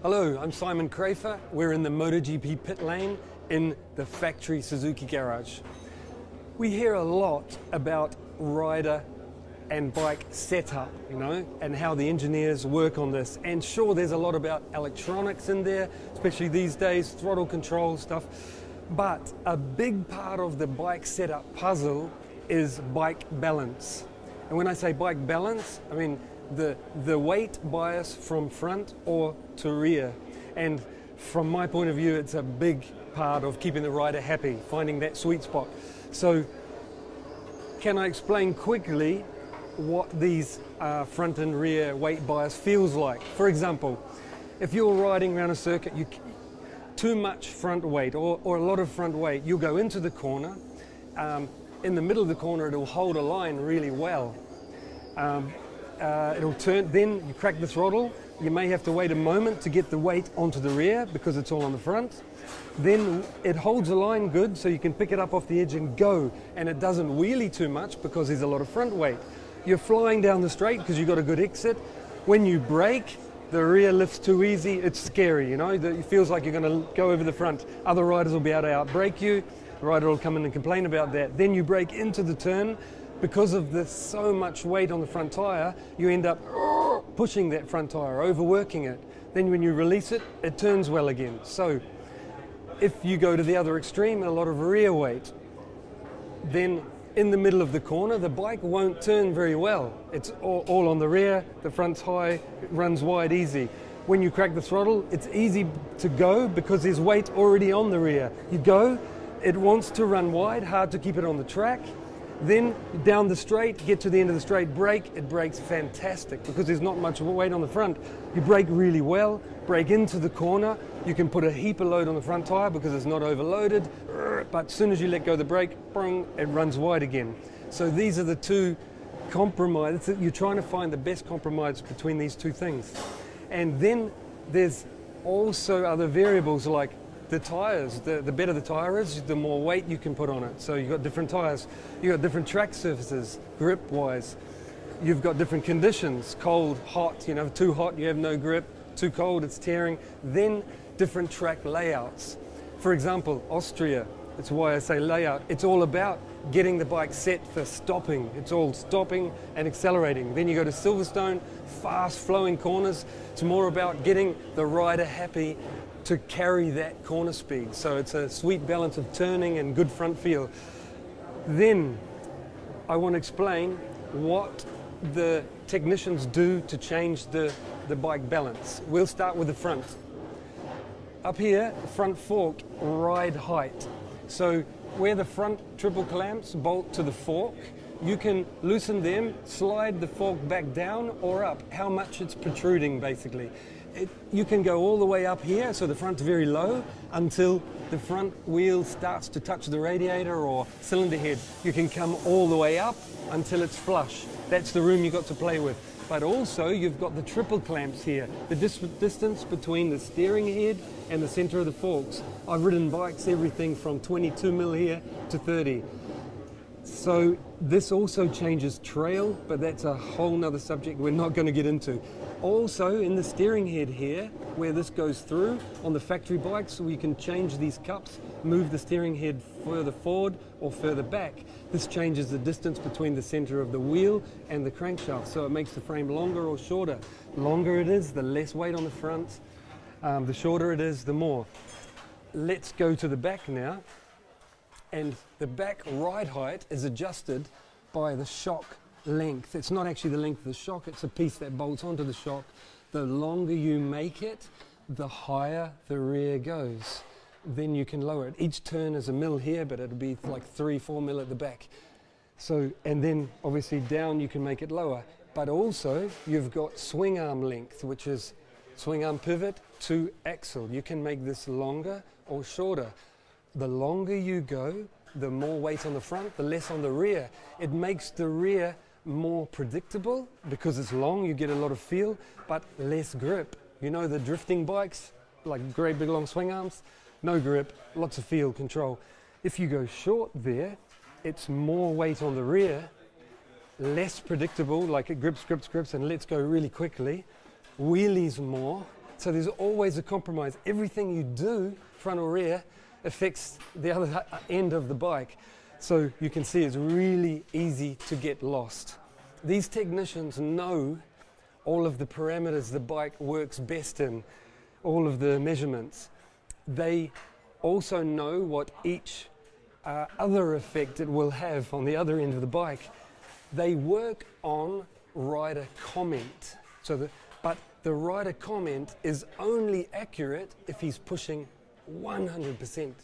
Hello, I'm Simon Crafer. We're in the MotoGP pit lane in the factory Suzuki garage. We hear a lot about rider and bike setup, and how the engineers work on this. And sure, there's a lot about electronics in there, especially these days, throttle control stuff. But a big part of the bike setup puzzle is bike balance. And when I say bike balance, I mean the weight bias from front or to rear. And from my point of view, it's a big part of keeping the rider happy, finding that sweet spot. So can I explain quickly what these front and rear weight bias feels like? For example, if you're riding around a circuit, too much front weight or a lot of front weight, you'll go into the corner. In the middle of the corner, it'll hold a line really well. It'll turn, then you crack the throttle. You may have to wait a moment to get the weight onto the rear because it's all on the front. Then it holds a line good, so you can pick it up off the edge and go, and it doesn't wheelie too much because there's a lot of front weight. You're flying down the straight because you've got a good exit. When you brake, the rear lifts too easy. It's scary, It feels like you're going to go over the front. Other riders will be able to outbrake you. The rider will come in and complain about that. Then you brake into the turn. Because of the so much weight on the front tyre, you end up pushing that front tyre, overworking it. Then when you release it, it turns well again. So if you go to the other extreme, a lot of rear weight, then in the middle of the corner, the bike won't turn very well. It's all on the rear, the front's high, it runs wide easy. When you crack the throttle, it's easy to go because there's weight already on the rear. You go, it wants to run wide, hard to keep it on the track. Then down the straight, get to the end of the straight, brake, it brakes fantastic because there's not much weight on the front. You brake really well, brake into the corner, you can put a heap of load on the front tyre because it's not overloaded, but as soon as you let go of the brake, it runs wide again. So these are the two compromises. You're trying to find the best compromise between these two things. And then there's also other variables like the tyres. The better the tyre is, the more weight you can put on it. So you've got different tyres, you've got different track surfaces, grip-wise. You've got different conditions, cold, hot, too hot, you have no grip, too cold, it's tearing. Then different track layouts. For example, Austria, that's why I say layout, it's all about getting the bike set for stopping. It's all stopping and accelerating. Then you go to Silverstone, fast flowing corners. It's more about getting the rider happy to carry that corner speed. So it's a sweet balance of turning and good front feel. Then I want to explain what the technicians do to change the bike balance. We'll start with the front. Up here, front fork, ride height. So where the front triple clamps bolt to the fork, you can loosen them, slide the fork back down or up, how much it's protruding basically. You can go all the way up here, so the front's very low, until the front wheel starts to touch the radiator or cylinder head. You can come all the way up until it's flush. That's the room you've got to play with. But also, you've got the triple clamps here, the distance between the steering head and the center of the forks. I've ridden bikes, everything from 22 mil here to 30. So this also changes trail, but that's a whole nother subject we're not going to get into. Also in the steering head here, where this goes through on the factory bikes, we can change these cups, move the steering head further forward or further back. This changes the distance between the center of the wheel and the crankshaft, so it makes the frame longer or shorter. The longer it is, the less weight on the front. The shorter it is, the more. Let's go to the back now. And the back ride height is adjusted by the shock length. It's not actually the length of the shock, it's a piece that bolts onto the shock. The longer you make it, the higher the rear goes. Then you can lower it. Each turn is a mil here, but it'll be like 3-4 mil at the back. So, and then obviously down you can make it lower. But also you've got swing arm length, which is swing arm pivot to axle. You can make this longer or shorter. The longer you go, the more weight on the front, the less on the rear. It makes the rear more predictable because it's long, you get a lot of feel, but less grip. The drifting bikes, like great big long swing arms, no grip, lots of feel, control. If you go short there, it's more weight on the rear, less predictable, like it grips, and lets go really quickly, wheelies more, So there's always a compromise. Everything you do, front or rear, affects the other end of the bike. So you can see it's really easy to get lost. These technicians know all of the parameters the bike works best in, all of the measurements. They also know what each other effect it will have on the other end of the bike. They work on rider comment. But the rider comment is only accurate if he's pushing 100%.